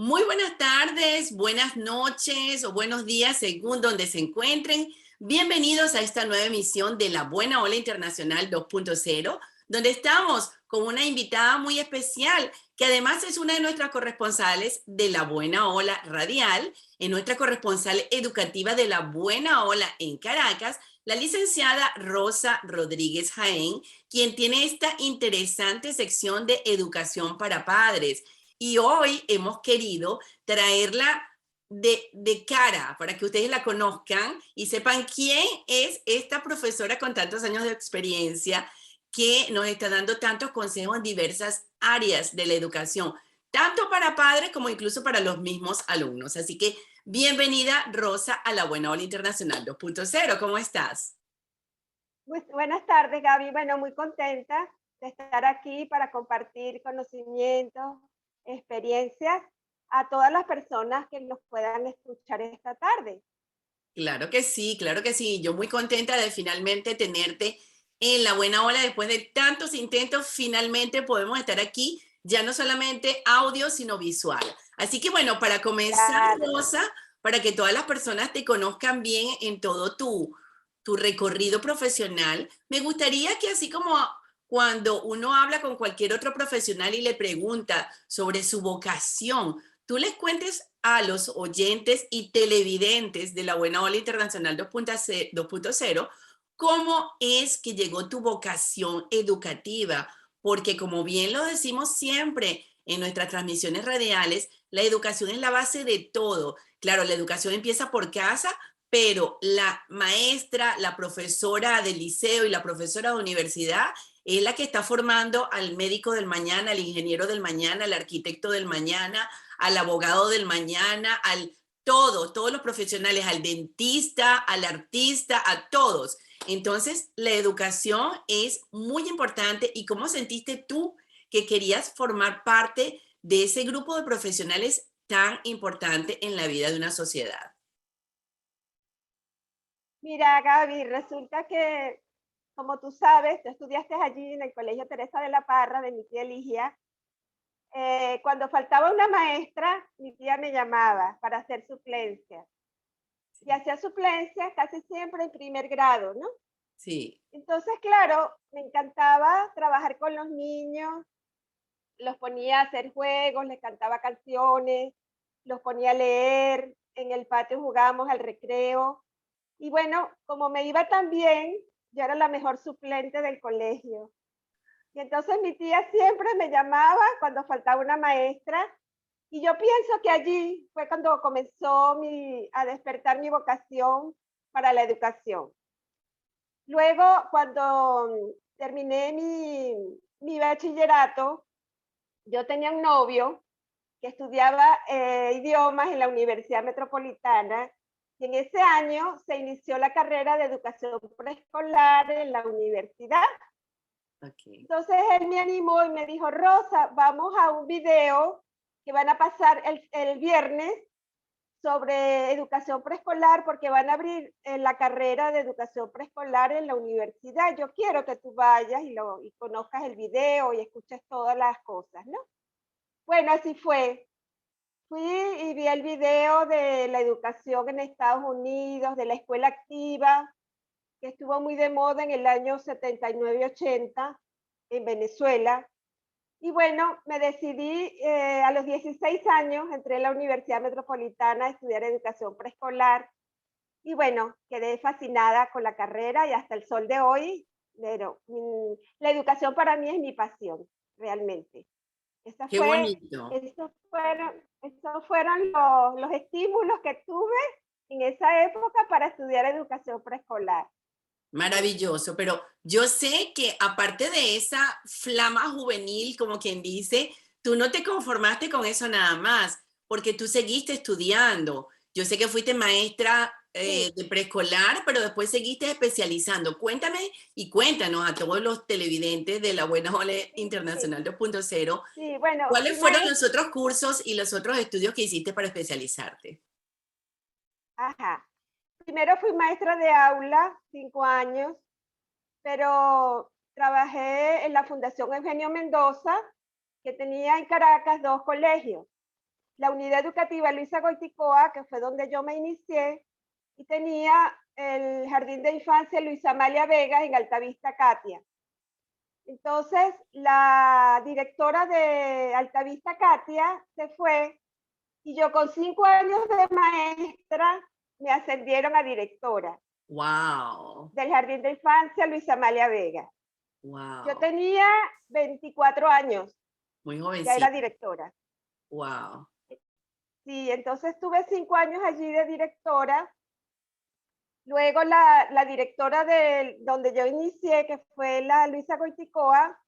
Muy buenas tardes, buenas noches o buenos días según donde se encuentren. Bienvenidos a esta nueva emisión de La Buena Ola Internacional 2.0, donde estamos con una invitada muy especial, que además es una de nuestras corresponsales de La Buena Ola Radial, en nuestra corresponsal educativa de La Buena Ola en Caracas, la licenciada Rosa Rodríguez Jaén, quien tiene esta interesante sección de educación para padres. Y hoy hemos querido traerla de cara para que ustedes la conozcan y sepan quién es esta profesora con tantos años de experiencia que nos está dando tantos consejos en diversas áreas de la educación, tanto para padres como incluso para los mismos alumnos. Así que bienvenida, Rosa, a la Buena Ola Internacional 2.0. ¿Cómo estás? Buenas tardes, Gaby. Bueno, muy contenta de estar aquí para compartir conocimientos, experiencias a todas las personas que nos puedan escuchar esta tarde. Claro que sí, claro que sí. Yo muy contenta de finalmente tenerte en la buena ola después de tantos intentos. Finalmente podemos estar aquí, ya no solamente audio, sino visual. Así que bueno, para comenzar, Claro. Rosa, para que todas las personas te conozcan bien en todo tu recorrido profesional, me gustaría que así como cuando uno habla con cualquier otro profesional y le pregunta sobre su vocación, tú les cuentes a los oyentes y televidentes de la Buena Ola Internacional 2.0 cómo es que llegó tu vocación educativa, porque como bien lo decimos siempre en nuestras transmisiones radiales, la educación es la base de todo. Claro, la educación empieza por casa, pero la maestra, la profesora del liceo y la profesora de universidad es la que está formando al médico del mañana, al ingeniero del mañana, al arquitecto del mañana, al abogado del mañana, todos los profesionales, al dentista, al artista, a todos. Entonces, la educación es muy importante. ¿Y cómo sentiste tú que querías formar parte de ese grupo de profesionales tan importante en la vida de una sociedad? Mira, Gaby, resulta que, como tú sabes, tú estudiaste allí en el Colegio Teresa de la Parra de mi tía Ligia. Cuando faltaba una maestra, mi tía me llamaba para hacer suplencia. Y hacía suplencias casi siempre en primer grado, ¿no? Sí, Entonces, claro, me encantaba trabajar con los niños, los ponía a hacer juegos, les cantaba canciones, los ponía a leer, en el patio jugábamos al recreo. Y bueno, como me iba tan bien, yo era la mejor suplente del colegio. Y entonces mi tía siempre me llamaba cuando faltaba una maestra. Y yo pienso que allí fue cuando comenzó a despertar mi vocación para la educación. Luego, cuando terminé mi bachillerato, yo tenía un novio que estudiaba idiomas en la Universidad Metropolitana y en ese año se inició la carrera de educación preescolar en la universidad. ok. Entonces él me animó y me dijo, Rosa, vamos a un video que van a pasar el viernes sobre educación preescolar porque van a abrir la carrera de educación preescolar en la universidad. Yo quiero que tú vayas y conozcas el video y escuches todas las cosas, ¿no? Bueno, así fue. Fui y vi el video de la educación en Estados Unidos, de la escuela activa, que estuvo muy de moda en el año 79 y 80 en Venezuela. Y bueno, me decidí a los 16 años, entré a la Universidad Metropolitana a estudiar educación preescolar y bueno, quedé fascinada con la carrera y hasta el sol de hoy, pero la educación para mí es mi pasión, realmente. Esa Qué fue, bonito. esos fueron los estímulos que tuve en esa época para estudiar educación preescolar. Maravilloso, pero yo sé que aparte de esa flama juvenil, como quien dice, tú no te conformaste con eso nada más, porque tú seguiste estudiando. Yo sé que fuiste maestra Sí, de preescolar, pero después seguiste especializando. Cuéntame y cuéntanos a todos los televidentes de la Buena Ola sí, Internacional 2.0, sí, bueno, ¿cuáles fui fueron maestra. los otros cursos y los otros estudios que hiciste para especializarte? Ajá. Primero fui maestra de aula, 5 años, pero trabajé en la Fundación Eugenio Mendoza, que tenía en Caracas dos colegios. la unidad educativa Luisa Goiticoa, que fue donde yo me inicié, y tenía el jardín de infancia Luisa Amalia Vega en Altavista Katia. Entonces, la directora de Altavista Katia se fue y yo con 5 años de maestra me ascendieron a directora. Wow. Del jardín de infancia Luisa Amalia Vega. Wow. Yo tenía 24 años. Muy Ya jovencita. era directora. Wow. Sí, entonces tuve 5 años allí de directora. Luego la directora de donde yo inicié, que fue la Luisa Goiticoa,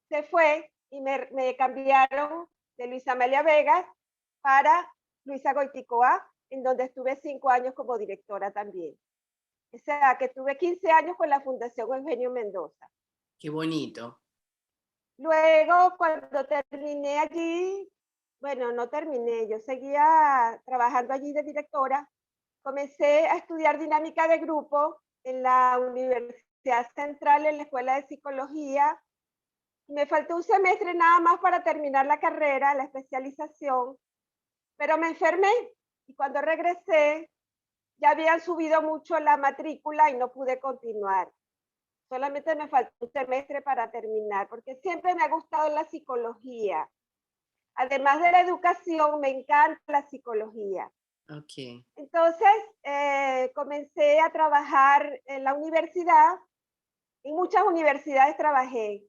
se fue y me cambiaron de Luisa Amelia Vegas para Luisa Goiticoa, en donde estuve 5 años como directora también. O sea, que tuve 15 años con la Fundación Eugenio Mendoza. Qué bonito. Luego, cuando terminé allí, bueno, no terminé, yo seguía trabajando allí de directora, comencé a estudiar dinámica de grupo en la Universidad Central, en la Escuela de Psicología. Me faltó un semestre nada más para terminar la carrera, la especialización, pero me enfermé y cuando regresé ya habían subido mucho la matrícula y no pude continuar. Solamente me faltó un semestre para terminar, porque siempre me ha gustado la psicología. Además de la educación, me encanta la psicología. Ok. Entonces, comencé a trabajar en la universidad. En muchas universidades trabajé.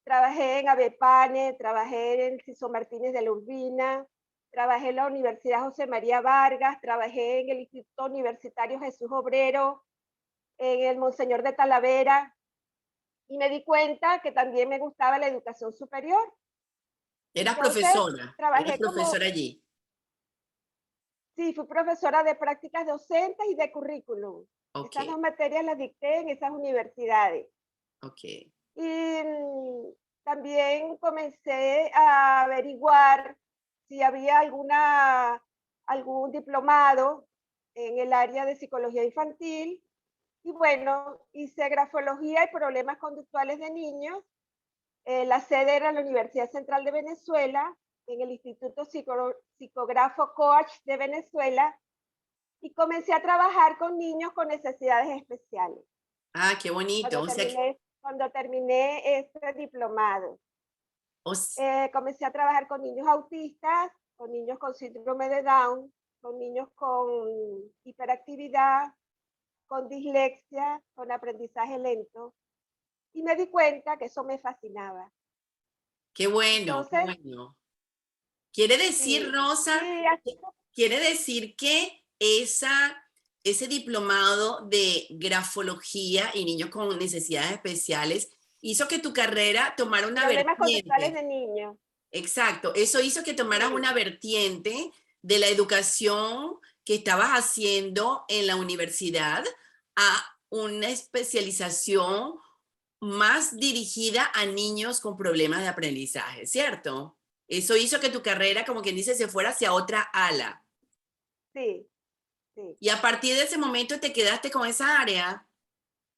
Trabajé en ABEPANE, trabajé en Ciso Martínez de la Urbina, trabajé en la Universidad José María Vargas, trabajé en el Instituto Universitario Jesús Obrero, en el Monseñor de Talavera, y me di cuenta que también me gustaba la educación superior. Eras Entonces, profesora. Eras trabajé como, profesora allí. sí, fui profesora de prácticas docentes y de currículum. Ok. Esas 2 materias las dicté en esas universidades. Ok. Y también comencé a averiguar si había algún diplomado en el área de psicología infantil. Y bueno, hice grafología y problemas conductuales de niños. La sede era la Universidad Central de Venezuela, en el Instituto Psicógrafo Coach de Venezuela, y comencé a trabajar con niños con necesidades especiales. Ah, qué bonito. Cuando terminé este diplomado. Comencé a trabajar con niños autistas, con niños con síndrome de Down, con niños con hiperactividad, con dislexia, con aprendizaje lento. Y me di cuenta que eso me fascinaba. Qué bueno, qué Entonces, bueno. Quiere decir, sí, Rosa, sí, así, quiere decir que ese diplomado de grafología y niños con necesidades especiales hizo que tu carrera tomara una problemas conductuales vertiente. de niños. Exacto, eso hizo que tomaras Sí, una vertiente de la educación que estabas haciendo en la universidad a una especialización más dirigida a niños con problemas de aprendizaje, ¿cierto? Eso hizo que tu carrera, como quien dice, se fuera hacia otra ala. sí, sí. Y a partir de ese momento te quedaste con esa área.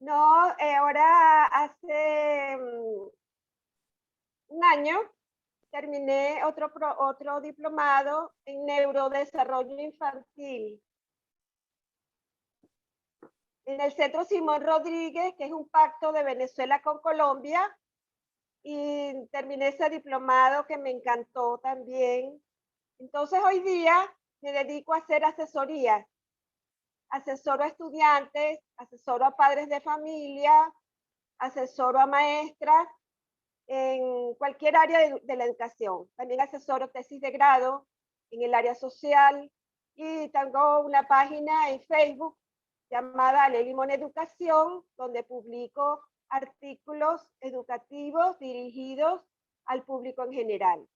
No, ahora hace un año terminé otro diplomado en neurodesarrollo infantil en el Centro Simón Rodríguez, que es un pacto de Venezuela con Colombia, y terminé ese diplomado que me encantó también. Entonces hoy día me dedico a hacer asesoría. Asesoro a estudiantes, asesoro a padres de familia, asesoro a maestras en cualquier área de la educación. También asesoro tesis de grado en el área social y tengo una página en Facebook llamada Ale Limón Educación, donde publico artículos educativos dirigidos al público en general.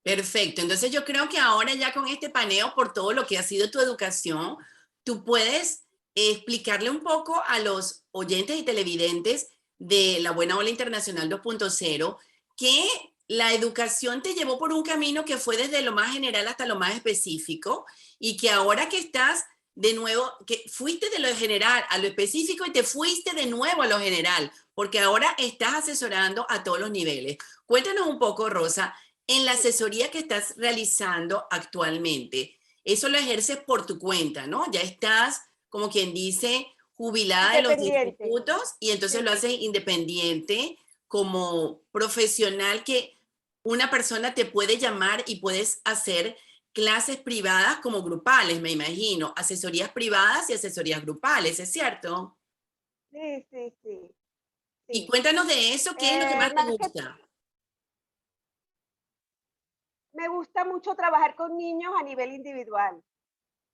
Perfecto. Entonces yo creo que ahora ya con este paneo por todo lo que ha sido tu educación, tú puedes explicarle un poco a los oyentes y televidentes de La Buena Ola Internacional 2.0 que la educación te llevó por un camino que fue desde lo más general hasta lo más específico y que ahora que estás de nuevo, que fuiste de lo general a lo específico y te fuiste de nuevo a lo general, porque ahora estás asesorando a todos los niveles. Cuéntanos un poco, Rosa, En la Sí, asesoría que estás realizando actualmente, eso lo ejerces por tu cuenta, ¿no? Ya estás, como quien dice, jubilada de los independiente. institutos y entonces lo Sí, haces independiente como profesional que una persona te puede llamar y puedes hacer clases privadas como grupales, me imagino, asesorías privadas y asesorías grupales, ¿es cierto? sí, sí, sí, Y sí. cuéntanos de eso, ¿qué es lo que más te Más que gusta? me gusta mucho trabajar con niños a nivel individual.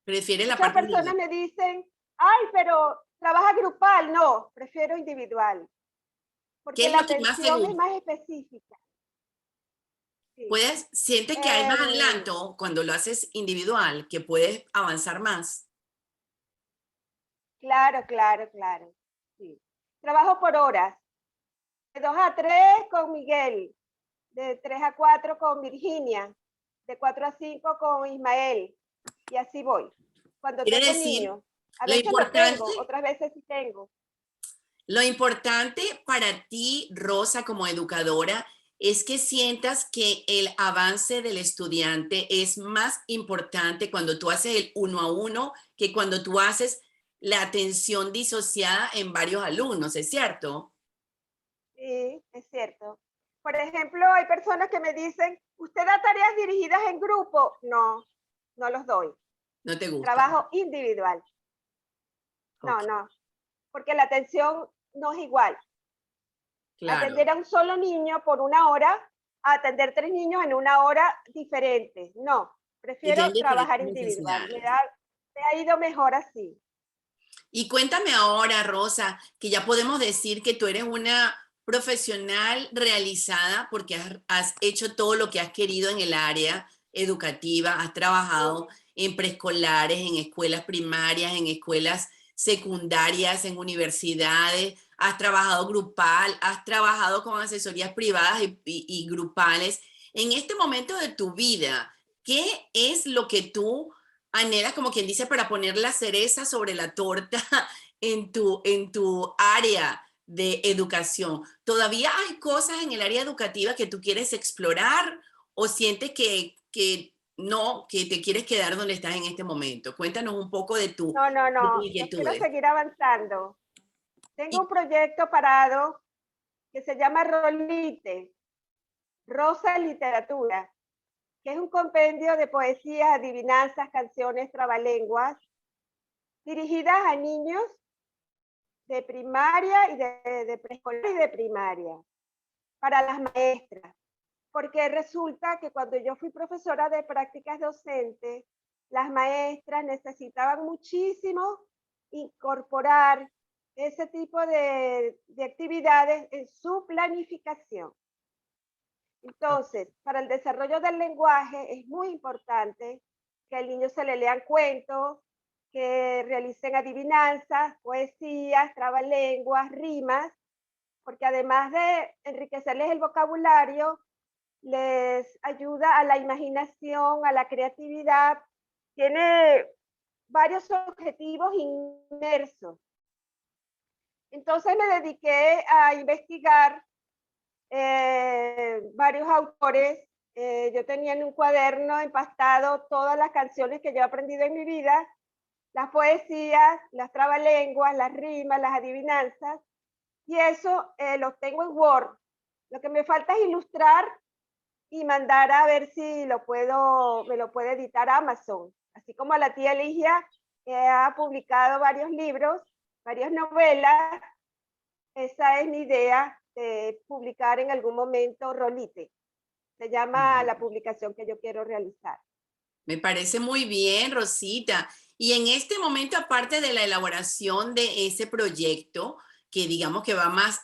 ¿Prefieres la Muchas parte personas individual? me dicen, ay, pero trabaja grupal. No, prefiero individual, ¿Qué porque es la lo que más te atención es gusta? más específica. Sí. Sientes que hay más Em, adelanto cuando lo haces individual, que puedes avanzar más. claro, claro, claro. Sí. Trabajo por horas, de 2 a 3 con Miguel, de 3 a 4 con Virginia, de 4 a 5 con Ismael, y así voy. Cuando Quiere tengo decir, niños, a lo veces no importante, tengo, otras veces sí tengo. lo importante para ti, Rosa, como educadora, es que sientas que el avance del estudiante es más importante cuando tú haces el uno a uno que cuando tú haces la atención disociada en varios alumnos, ¿es cierto? Sí, es cierto. Por ejemplo, hay personas que me dicen, ¿usted da tareas dirigidas en grupo? No, no los doy. ¿No te gusta? Trabajo individual. No, Ok, no, porque la atención no es igual. claro. Atender a un solo niño por una hora, a atender 3 niños en una hora diferente. No, Que prefiero tienen diferentes trabajar individual. necesidades. Me ha ido mejor así. Y cuéntame ahora, Rosa, que ya podemos decir que tú eres una profesional realizada porque has hecho todo lo que has querido en el área educativa, has trabajado Sí, en preescolares, en escuelas primarias, en escuelas secundarias, en universidades, has trabajado grupal, has trabajado con asesorías privadas y grupales. En este momento de tu vida, ¿qué es lo que tú anhelas, como quien dice, para poner la cereza sobre la torta en tu área de educación? ¿Todavía hay cosas en el área educativa que tú quieres explorar o sientes que no, que te quieres quedar donde estás en este momento? Cuéntanos un poco no, no, de tus no, yo quiero inquietudes. seguir avanzando. Tengo Y un proyecto parado que se llama Rolite, Rosa Literatura, que es un compendio de poesías, adivinanzas, canciones, trabalenguas, dirigidas a niños de primaria y de preescolar y de primaria, para las maestras. Porque resulta que cuando yo fui profesora de prácticas docentes, las maestras necesitaban muchísimo incorporar ese tipo de actividades en su planificación. Entonces, para el desarrollo del lenguaje es muy importante que al niño se le lean cuentos, que realicen adivinanzas, poesías, trabalenguas, rimas, porque además de enriquecerles el vocabulario, les ayuda a la imaginación, a la creatividad. Tiene varios objetivos inmersos. Entonces me dediqué a investigar varios autores. Yo tenía en un cuaderno empastado todas las canciones que yo he aprendido en mi vida, las poesías, las trabalenguas, las rimas, las adivinanzas, y eso los tengo en Word. Lo que me falta es ilustrar y mandar a ver si me lo puede editar Amazon. Así como la tía Ligia ha publicado varios libros, varias novelas, esa es mi idea de publicar en algún momento Rolite. Se llama la publicación que yo quiero realizar. me parece muy bien, Rosita. Y en este momento, aparte de la elaboración de ese proyecto, que digamos que va más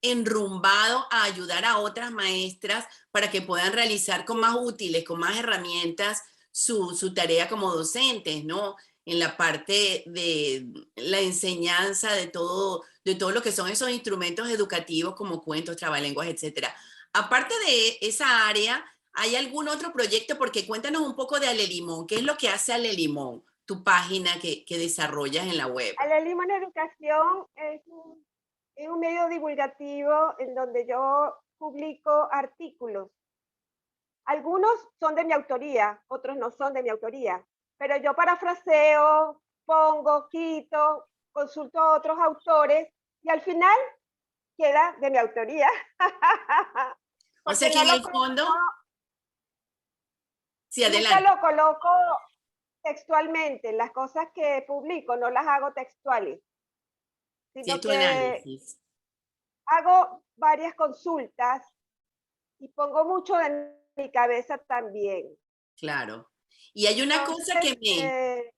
enrumbado a ayudar a otras maestras para que puedan realizar con más útiles, con más herramientas su tarea como docentes, ¿no? En la parte de la enseñanza de todo lo que son esos instrumentos educativos como cuentos, trabalenguas, etcétera. Aparte de esa área, ¿hay algún otro proyecto? Porque cuéntanos un poco de Ale Limón. ¿Qué es lo que hace Ale Limón, tu página que desarrollas en la web? A la Lima en Educación es un medio divulgativo en donde yo publico artículos Algunos son de mi autoría, otros no son de mi autoría, pero yo parafraseo, pongo, quito, consulto a otros autores y al final queda de mi autoría. O sea Porque que no en lo, el fondo, no, sí, nunca adelante. lo coloco textualmente. Las cosas que publico no las hago textuales, Sí, sino tu que análisis, hago varias consultas y pongo mucho de mi cabeza también. claro. Y hay una cosa Entonces,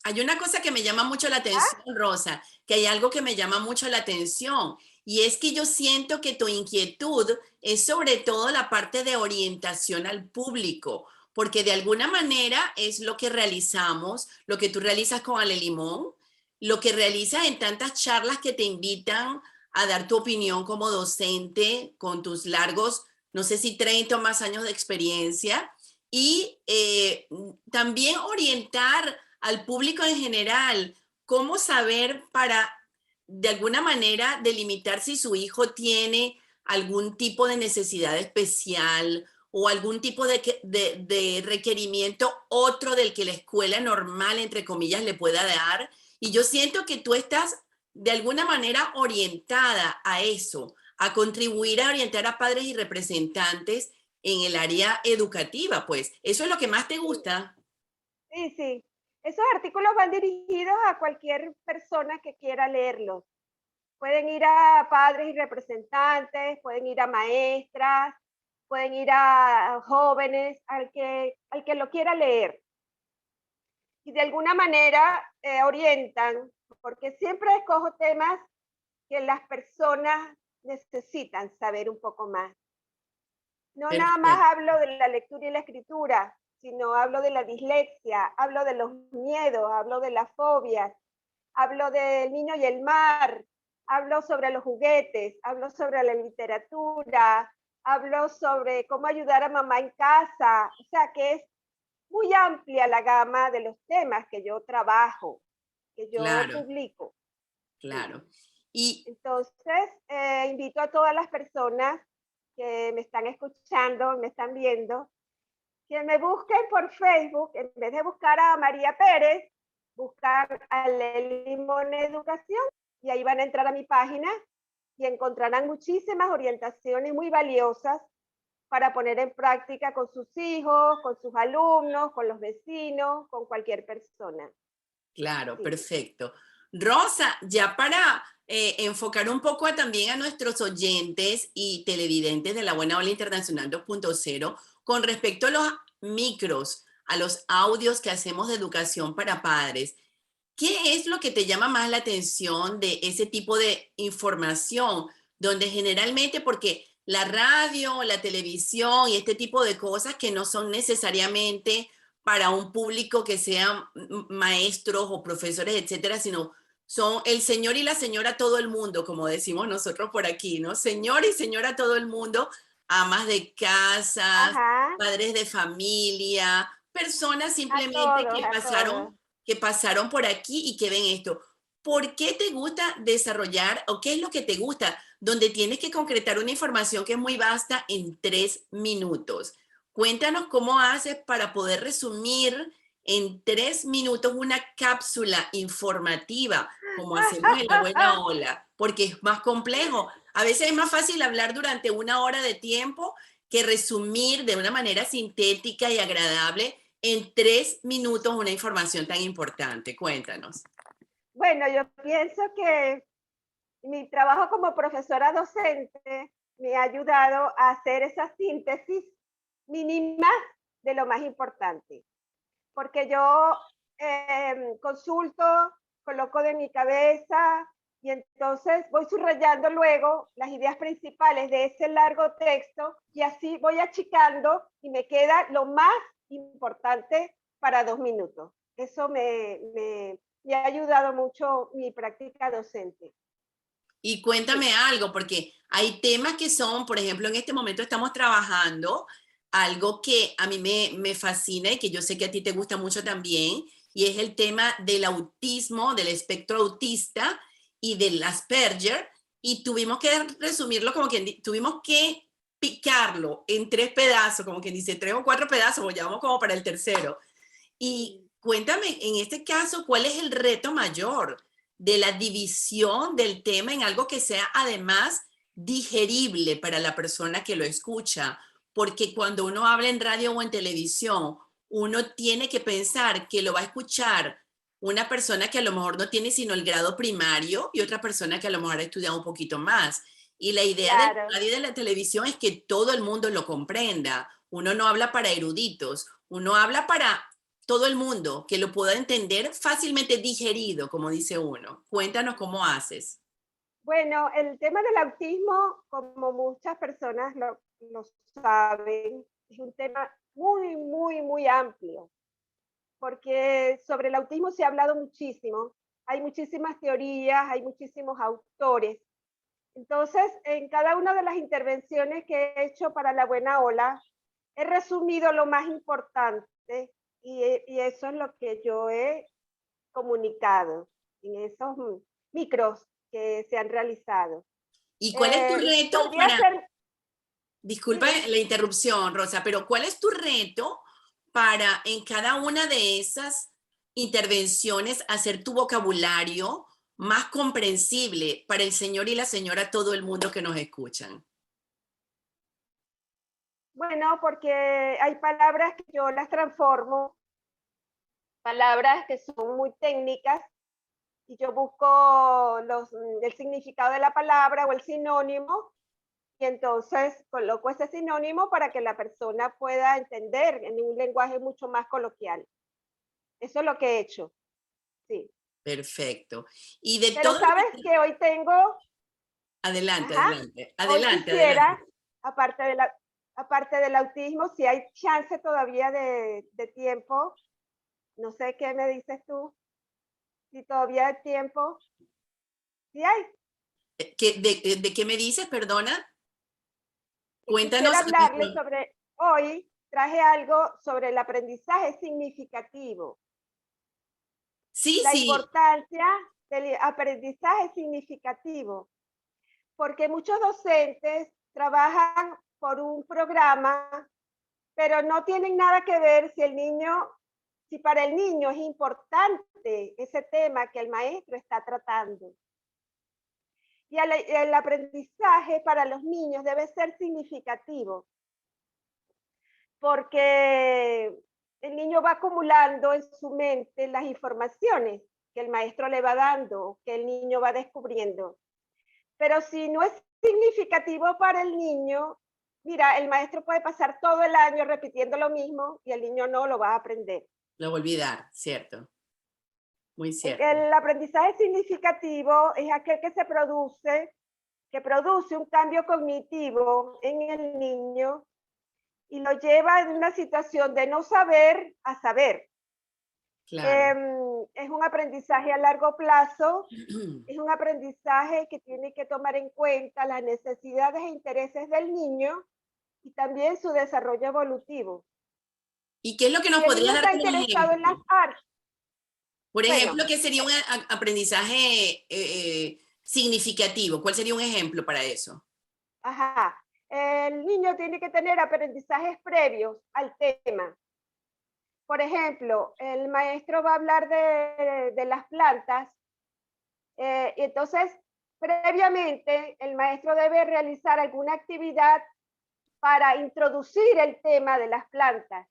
hay una cosa que me llama mucho la atención, ¿ah? Rosa, que hay algo que me llama mucho la atención, y es que yo siento que tu inquietud es sobre todo la parte de orientación al público, porque de alguna manera es lo que realizamos, lo que tú realizas con Ale Limón, lo que realizas en tantas charlas que te invitan a dar tu opinión como docente con tus largos, no sé si 30 o más años de experiencia, y también orientar al público en general, cómo saber para, de alguna manera, delimitar si su hijo tiene algún tipo de necesidad especial o algún tipo de requerimiento otro del que la escuela normal, entre comillas, le pueda dar. Y yo siento que tú estás de alguna manera orientada a eso, a contribuir a orientar a padres y representantes en el área educativa, pues. ¿Eso es lo que más te Sí, gusta? sí, sí. Esos artículos van dirigidos a cualquier persona que quiera leerlos. Pueden ir a padres y representantes, pueden ir a maestras, pueden ir a jóvenes, al que lo quiera leer. Y de alguna manera orientan, porque siempre escojo temas que las personas necesitan saber un poco más. No nada más Perfecto. hablo de la lectura y la escritura, sino hablo de la dislexia, hablo de los miedos, hablo de las fobias, hablo del niño y el mar, hablo sobre los juguetes, hablo sobre la literatura, hablo sobre cómo ayudar a mamá en casa, o sea que es muy amplia la gama de los temas que yo trabajo, que yo Claro, publico. Sí. claro. Y Entonces, invito a todas las personas que me están escuchando, me están viendo, que me busquen por Facebook, en vez de buscar a María Pérez, buscar a Limón Educación y ahí van a entrar a mi página y encontrarán muchísimas orientaciones muy valiosas para poner en práctica con sus hijos, con sus alumnos, con los vecinos, con cualquier persona. claro, Sí. perfecto. Rosa, ya para enfocar un poco también a nuestros oyentes y televidentes de la Buena Ola Internacional 2.0 con respecto a los micros, a los audios que hacemos de educación para padres. ¿Qué es lo que te llama más la atención de ese tipo de información? Donde generalmente, porque la radio, la televisión y este tipo de cosas que no son necesariamente para un público que sean maestros o profesores, etcétera, sino son el señor y la señora todo el mundo, como decimos nosotros por aquí, ¿no? Señor y señora todo el mundo, amas de casas, Ajá, padres de familia, personas a simplemente todos, a todos. que pasaron por aquí y que ven esto. ¿Por qué te gusta desarrollar o qué es lo que te gusta? Donde tienes que concretar una información que es muy vasta en 3 minutos. Cuéntanos cómo haces para poder resumir en 3 minutos una cápsula informativa, como hacemos en la buena ola, porque es más complejo. A veces es más fácil hablar durante una hora de tiempo que resumir de una manera sintética y agradable en 3 minutos una información tan importante. Cuéntanos. Bueno, yo pienso que mi trabajo como profesora docente me ha ayudado a hacer esa síntesis mínima de lo más importante, porque yo consulto, coloco de mi cabeza y entonces voy subrayando luego las ideas principales de ese largo texto y así voy achicando y me queda lo más importante para 2 minutos. Eso me ha ayudado mucho mi práctica docente. Y Sí. cuéntame algo, porque hay temas que son, por ejemplo, en este momento estamos trabajando algo que a mí me fascina y que yo sé que a ti te gusta mucho también, y es el tema del autismo, del espectro autista y del Asperger, y tuvimos que resumirlo como que tuvimos que picarlo en 3 pedazos, como quien dice 3 o 4 pedazos, o ya vamos como para el tercero. Y cuéntame, en este caso, ¿cuál es el reto mayor de la división del tema en algo que sea además digerible para la persona que lo escucha? Porque cuando uno habla en radio o en televisión, uno tiene que pensar que lo va a escuchar una persona que a lo mejor no tiene sino el grado primario y otra persona que a lo mejor ha estudiado un poquito más. Y la idea de la Claro, radio y de la televisión es que todo el mundo lo comprenda. Uno no habla para eruditos, uno habla para todo el mundo, que lo pueda entender fácilmente digerido, como dice uno. Cuéntanos cómo haces. bueno, el tema del autismo, como muchas personas lo saben, es un tema muy, muy, muy amplio, porque sobre el autismo se ha hablado muchísimo, hay muchísimas teorías, hay muchísimos autores. Entonces, en cada una de las intervenciones que he hecho para La Buena Ola, he resumido lo más importante y eso es lo que yo he comunicado en esos micros que se han realizado. ¿Y cuál es tu reto Podría para, ser, disculpa dime, la interrupción, Rosa, pero cuál es tu reto para en cada una de esas intervenciones hacer tu vocabulario más comprensible para el señor y la señora, todo el mundo que nos escuchan? bueno, porque hay palabras que yo las transformo, palabras que son muy técnicas, y yo busco el significado de la palabra o el sinónimo, y entonces coloco ese sinónimo para que la persona pueda entender en un lenguaje mucho más coloquial. Eso es lo que he hecho, sí. Perfecto. Y de Pero todo lo sabes que... que hoy tengo, Adelante, ajá, adelante, hoy adelante, quisiera, adelante. aparte, aparte del autismo, si hay chance todavía de tiempo, no sé qué me dices tú, si todavía hay tiempo, si hay. ¿De qué me dices, perdona? Quisiera Cuéntanos. hablarles sobre, hoy traje algo sobre el aprendizaje significativo, Sí, la sí, importancia del aprendizaje significativo, porque muchos docentes trabajan por un programa, pero no tienen nada que ver si el niño, si para el niño es importante ese tema que el maestro está tratando. Y el aprendizaje para los niños debe ser significativo, porque el niño va acumulando en su mente las informaciones que el maestro le va dando, que el niño va descubriendo. Pero si no es significativo para el niño, mira, el maestro puede pasar todo el año repitiendo lo mismo y el niño no lo va a aprender. lo voy a olvidar, cierto, muy cierto. El aprendizaje significativo es aquel que produce un cambio cognitivo en el niño y lo lleva de una situación de no saber a saber. Claro. Es un aprendizaje a largo plazo, es un aprendizaje que tiene que tomar en cuenta las necesidades e intereses del niño y también su desarrollo evolutivo. ¿Y qué es lo que nos Si el niño podrías dar está como interesado en las ejemplo? artes, Por bueno, ejemplo, ¿qué sería un aprendizaje significativo? ¿Cuál sería un ejemplo para eso? ajá, el niño tiene que tener aprendizajes previos al tema. Por ejemplo, el maestro va a hablar de las plantas, y entonces previamente el maestro debe realizar alguna actividad para introducir el tema de las plantas.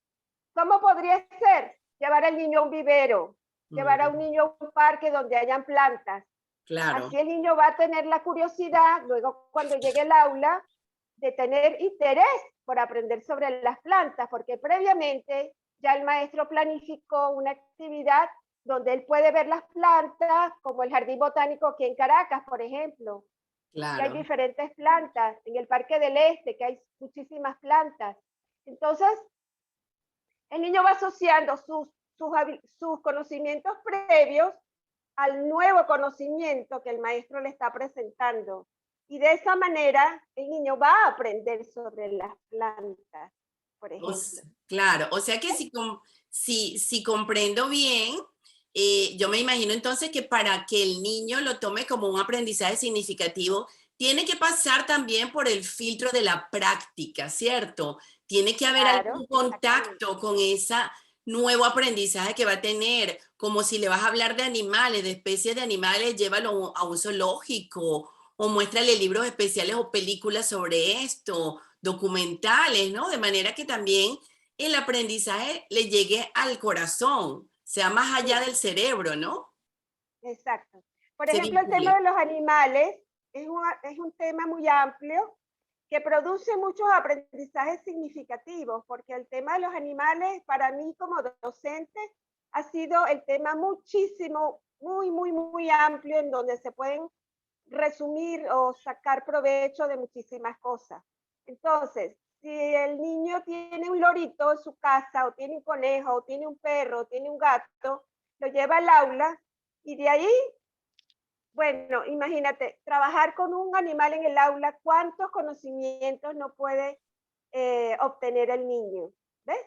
¿Cómo podría ser? Llevar al niño a un vivero, llevar a un Mm, niño a un parque donde hayan plantas. claro, Así el niño va a tener la curiosidad, luego cuando llegue al aula, de tener interés por aprender sobre las plantas, porque previamente ya el maestro planificó una actividad donde él puede ver las plantas, como el Jardín Botánico aquí en Caracas, por ejemplo, que hay claro. diferentes plantas, en el Parque del Este, que hay muchísimas plantas. Entonces, el niño va asociando sus conocimientos previos al nuevo conocimiento que el maestro le está presentando. Y de esa manera el niño va a aprender sobre las plantas, por ejemplo. Claro, o sea que si comprendo bien, yo me imagino entonces que para que el niño lo tome como un aprendizaje significativo, tiene que pasar también por el filtro de la práctica, ¿cierto? Tiene que haber Claro, algún exactamente. contacto con ese nuevo aprendizaje que va a tener, como si le vas a hablar de animales, de especies de animales, llévalo a un zoológico o muéstrale libros especiales o películas sobre esto, documentales, ¿no? De manera que también el aprendizaje le llegue al corazón, sea más allá Sí, del cerebro, ¿no? exacto. Por Se ejemplo, el tema vincule. de los animales es un tema muy amplio que produce muchos aprendizajes significativos, porque el tema de los animales para mí como docente ha sido el tema muchísimo, muy amplio en donde se pueden resumir o sacar provecho de muchísimas cosas. Entonces, si el niño tiene un lorito en su casa, o tiene un conejo, o tiene un perro, o tiene un gato, lo lleva al aula y de ahí, bueno, imagínate, trabajar con un animal en el aula, ¿cuántos conocimientos no puede obtener el niño? ¿Ves?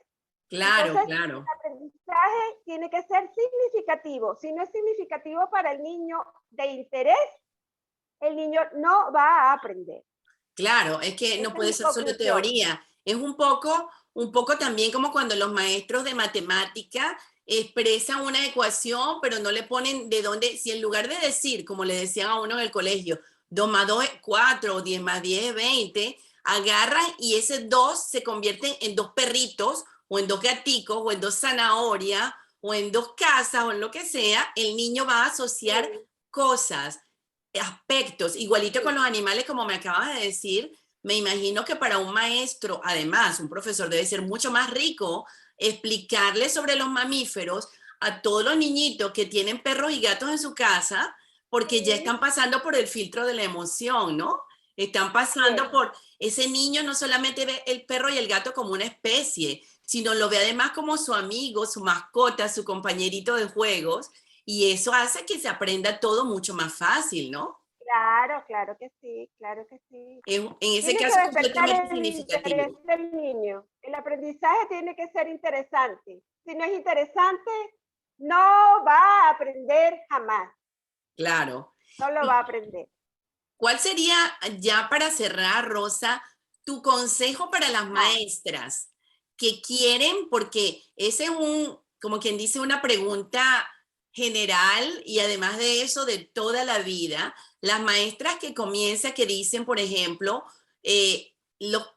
Claro, Entonces, claro. el aprendizaje tiene que ser significativo. Si no es significativo para el niño de interés, el niño no va a aprender. Claro, es que no Esa es puede mi ser solo conclusión. teoría. Es un poco también como cuando los maestros de matemática expresan una ecuación, pero no le ponen de dónde, si en lugar de decir, como le decían a uno en el colegio, 2 más 2 es 4, o 10 más 10 es 20, agarran y ese 2 se convierte en dos perritos, o en dos gaticos, o en dos zanahorias, o en dos casas, o en lo que sea, el niño va a asociar Sí, cosas, aspectos, igualito con sí, los animales, como me acabas de decir. Me imagino que para un maestro, además, un profesor debe ser mucho más rico explicarle sobre los mamíferos a todos los niñitos que tienen perros y gatos en su casa, porque ya sí, están pasando por el filtro de la emoción, ¿no? Están así es. pasando por, ese niño no solamente ve el perro y el gato como una especie, sino lo ve además como su amigo, su mascota, su compañerito de juegos, y eso hace que se aprenda todo mucho más fácil, ¿no? Claro, claro que sí, claro que sí. En ese Tiene que caso es despertar completamente el significativo. interés del niño. El aprendizaje tiene que ser interesante. Si no es interesante, no va a aprender jamás. Claro. No lo va a ¿Y aprender. cuál sería, ya para cerrar, Rosa, tu consejo para las Ajá. maestras que quieren, porque ese es un, como quien dice, una pregunta general y además de eso, de toda la vida, las maestras que comienzan, que dicen, por ejemplo,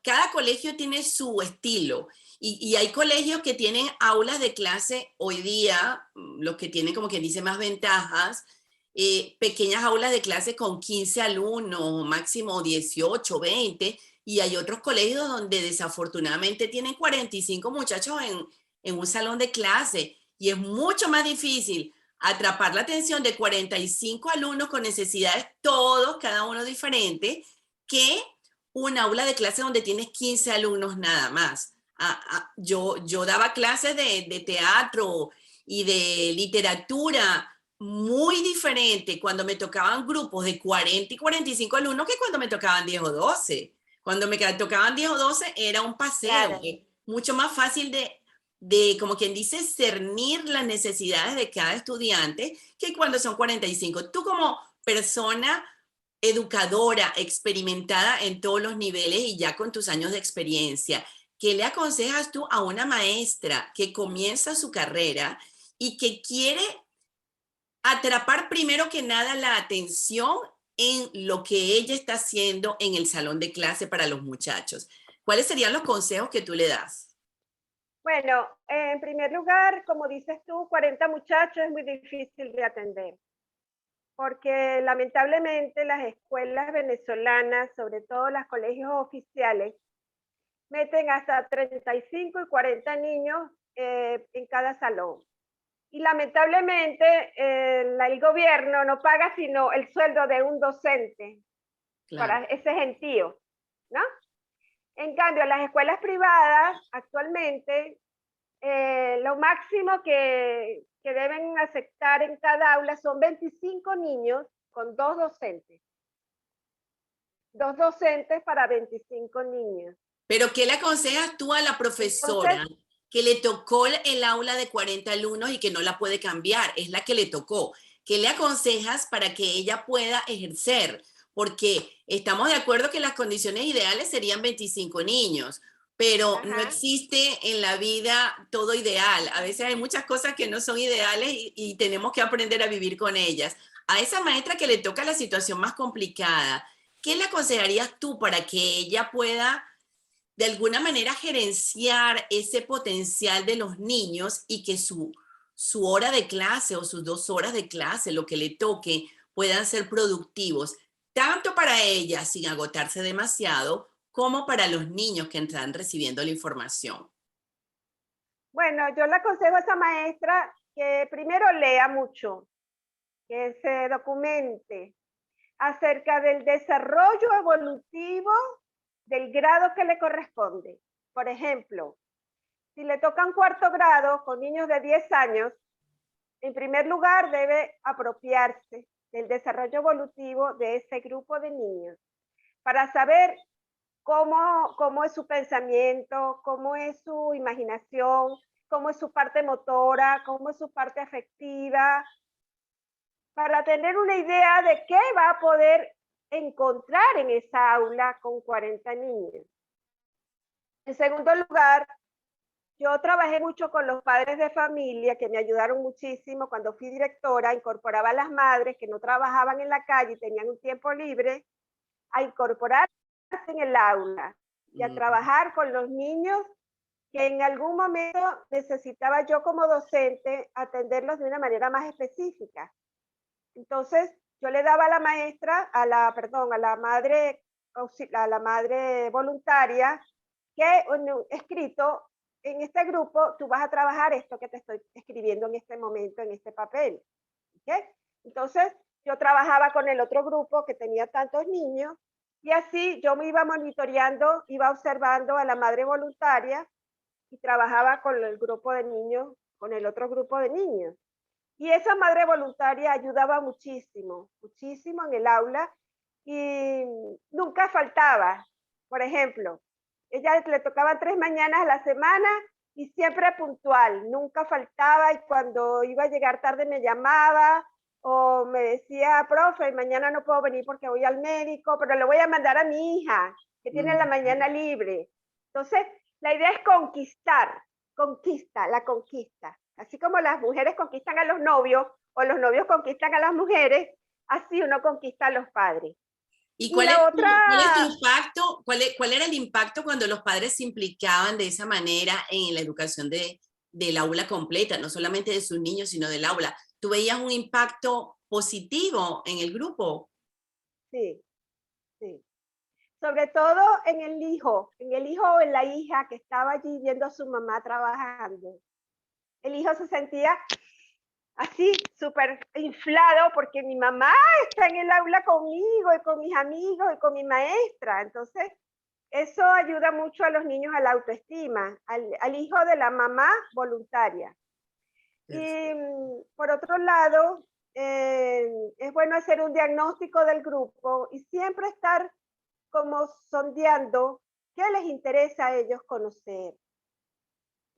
cada colegio tiene su estilo y hay colegios que tienen aulas de clase hoy día, los que tienen, como quien dice, más ventajas, pequeñas aulas de clase con 15 alumnos, máximo 18, 20, y hay otros colegios donde desafortunadamente tienen 45 muchachos en un salón de clase y es mucho más difícil atrapar la atención de 45 alumnos con necesidades todos, cada uno diferente, que un aula de clase donde tienes 15 alumnos nada más. Yo daba clases de teatro y de literatura muy diferente cuando me tocaban grupos de 40 y 45 alumnos que cuando me tocaban 10 o 12. Cuando me tocaban 10 o 12 era un paseo, Claro. mucho más fácil como quien dice, cernir las necesidades de cada estudiante que cuando son 45. Tú como persona educadora, experimentada en todos los niveles y ya con tus años de experiencia, ¿qué le aconsejas tú a una maestra que comienza su carrera y que quiere atrapar primero que nada la atención en lo que ella está haciendo en el salón de clase para los muchachos? ¿Cuáles serían los consejos que tú le das? Bueno, en primer lugar, como dices tú, 40 muchachos es muy difícil de atender, porque lamentablemente las escuelas venezolanas, sobre todo los colegios oficiales, meten hasta 35 y 40 niños en cada salón. Y lamentablemente el gobierno no paga sino el sueldo de un docente Claro. para ese gentío, ¿no? En cambio, las escuelas privadas actualmente, lo máximo que deben aceptar en cada aula son 25 niños con dos docentes para 25 niños. Pero ¿qué le aconsejas tú a la Entonces, profesora que le tocó el aula de 40 alumnos y que no la puede cambiar? Es la que le tocó. ¿Qué le aconsejas para que ella pueda ejercer? porque estamos de acuerdo que las condiciones ideales serían 25 niños, pero no Ajá. existe en la vida todo ideal. A veces hay muchas cosas que no son ideales y tenemos que aprender a vivir con ellas. A esa maestra que le toca la situación más complicada, ¿qué le aconsejarías tú para que ella pueda de alguna manera gerenciar ese potencial de los niños y que su hora de clase o sus 2 horas de clase, lo que le toque, puedan ser productivos, tanto para ella sin agotarse demasiado, como para los niños que están recibiendo la información? Bueno, yo le aconsejo a esa maestra que primero lea mucho, que se documente acerca del desarrollo evolutivo del grado que le corresponde. Por ejemplo, si le toca un cuarto grado con niños de 10 años, en primer lugar debe apropiarse del desarrollo evolutivo de ese grupo de niños para saber cómo es su pensamiento, cómo es su imaginación, cómo es su parte motora, cómo es su parte afectiva, para tener una idea de qué va a poder encontrar en esa aula con 40 niños. En segundo lugar, yo trabajé mucho con los padres de familia que me ayudaron muchísimo cuando fui directora, incorporaba a las madres que no trabajaban en la calle y tenían un tiempo libre a incorporarse en el aula y a trabajar con los niños que en algún momento necesitaba yo como docente atenderlos de una manera más específica. Entonces, yo le daba a la maestra, a la madre voluntaria, que escrito en este grupo tú vas a trabajar esto que te estoy escribiendo en este momento, en este papel. ¿Okay? Entonces, yo trabajaba con el otro grupo que tenía tantos niños y así yo me iba monitoreando, iba observando a la madre voluntaria y trabajaba con el grupo de niños, con el otro grupo de niños. Y esa madre voluntaria ayudaba muchísimo, muchísimo en el aula y nunca faltaba. Por ejemplo, ella le tocaban 3 mañanas a la semana y siempre puntual, nunca faltaba y cuando iba a llegar tarde me llamaba o me decía, profe, mañana no puedo venir porque voy al médico, pero le voy a mandar a mi hija que tiene la mañana libre. Entonces, la idea es conquistar, la conquista. Así como las mujeres conquistan a los novios o los novios conquistan a las mujeres, así uno conquista a los padres. ¿Y Y la cuál es tu otra, impacto? ¿Cuál era el impacto cuando los padres se implicaban de esa manera en la educación del aula completa, no solamente de sus niños, sino del aula? ¿Tú veías un impacto positivo en el grupo? sí, sí. Sobre todo en el hijo o en la hija que estaba allí viendo a su mamá trabajando. El hijo se sentía así, súper inflado, porque mi mamá está en el aula conmigo y con mis amigos y con mi maestra. Entonces, eso ayuda mucho a los niños a la autoestima, al hijo de la mamá voluntaria. Y por otro lado, es bueno hacer un diagnóstico del grupo y siempre estar como sondeando qué les interesa a ellos conocer,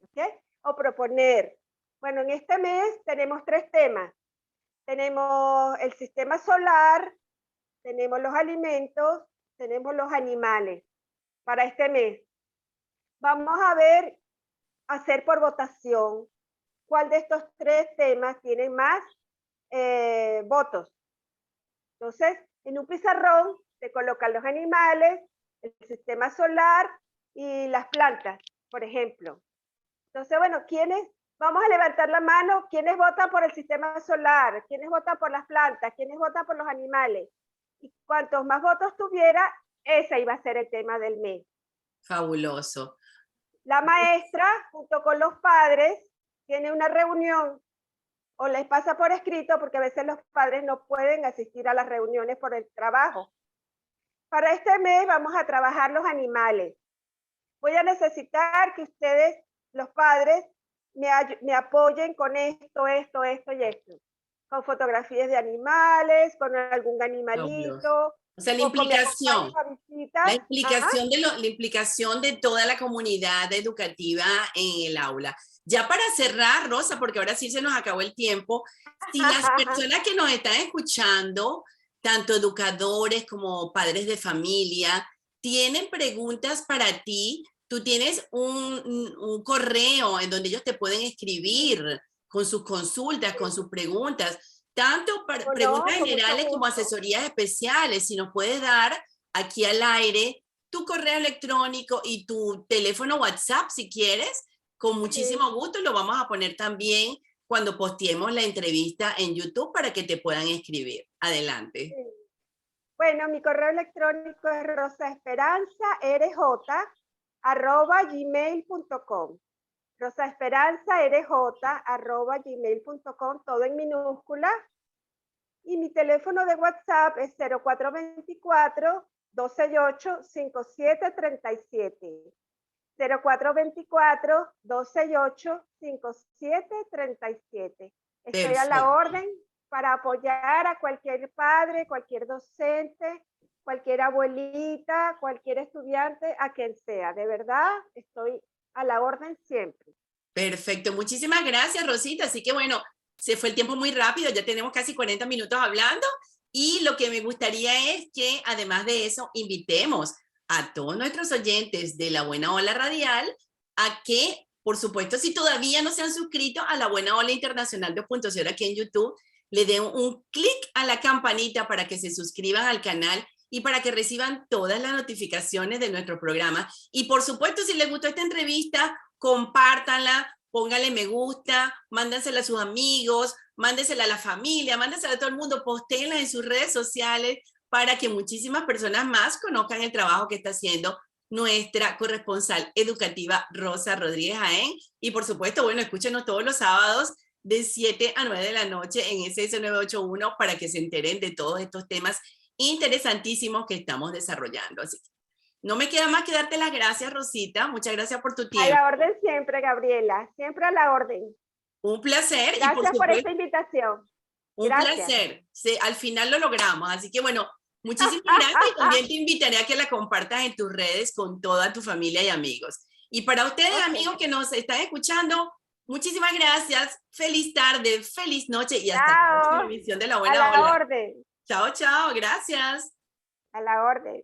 ¿ok? O proponer. Bueno, en este mes tenemos 3 temas. Tenemos el sistema solar, tenemos los alimentos, tenemos los animales para este mes. Vamos a ver, hacer por votación cuál de estos 3 temas tiene más votos. Entonces, en un pizarrón se colocan los animales, el sistema solar y las plantas, por ejemplo. Entonces, bueno, vamos a levantar la mano, ¿quiénes votan por el sistema solar? ¿Quiénes votan por las plantas? ¿Quiénes votan por los animales? Y cuantos más votos tuviera, ese iba a ser el tema del mes. Fabuloso. La maestra, junto con los padres, tiene una reunión o les pasa por escrito, porque a veces los padres no pueden asistir a las reuniones por el trabajo. Para este mes vamos a trabajar los animales. Voy a necesitar que ustedes, los padres, me apoyen con esto y esto. Con fotografías de animales, con algún Fabuloso. animalito. O sea, O con me acompañen a visitas. la implicación de toda la comunidad educativa en el aula. Ya para cerrar, Rosa, porque ahora sí se nos acabó el tiempo, si las personas que nos están escuchando tanto educadores como padres de familia, tienen preguntas para ti. Tú tienes un correo en donde ellos te pueden escribir con sus consultas, con sus preguntas, tanto para preguntas No, con mucho generales como gusto. asesorías especiales. Si nos puedes dar aquí al aire tu correo electrónico y tu teléfono WhatsApp, si quieres, con Sí, muchísimo gusto lo vamos a poner también cuando posteemos la entrevista en YouTube para que te puedan escribir. Adelante. sí. Bueno, mi correo electrónico es rosaesperanzarj@gmail.com. rosaesperanzarj@gmail.com, todo en minúscula. Y mi teléfono de WhatsApp es 0424-268-5737. 0424-268-5737. Estoy a la Perfecto. orden para apoyar a cualquier padre, cualquier docente, cualquier abuelita, cualquier estudiante, a quien sea. De verdad, estoy a la orden siempre. Perfecto. Muchísimas gracias, Rosita. Así que bueno, se fue el tiempo muy rápido, ya tenemos casi 40 minutos hablando y lo que me gustaría es que además de eso invitemos a todos nuestros oyentes de La Buena Ola Radial a que, por supuesto, si todavía no se han suscrito a La Buena Ola Internacional 2.0 aquí en YouTube, le den un clic a la campanita para que se suscriban al canal y para que reciban todas las notificaciones de nuestro programa. Y por supuesto, si les gustó esta entrevista, compártanla, póngale me gusta, mándensela a sus amigos, mándensela a la familia, mándensela a todo el mundo, postéenla en sus redes sociales para que muchísimas personas más conozcan el trabajo que está haciendo nuestra corresponsal educativa Rosa Rodríguez Jaén. Y por supuesto, bueno, escúchenos todos los sábados de 7 a 9 de la noche en SS981 para que se enteren de todos estos temas interesantísimos que estamos desarrollando. Así que no me queda más que darte las gracias, Rosita. Muchas gracias por tu A tiempo. la orden siempre, Gabriela. Siempre a la orden. Un placer y por Gracias por esta supuesto, invitación. un Gracias. placer. Al final lo logramos. Así que bueno, muchísimas gracias y también te invitaré a que la compartas en tus redes con toda tu familia y amigos. Y para ustedes, Ok. amigos que nos están escuchando, muchísimas gracias. Feliz tarde, feliz noche y hasta la próxima Chao. emisión de La A Buena la Ola. orden. Chao, chao. Gracias. A la orden.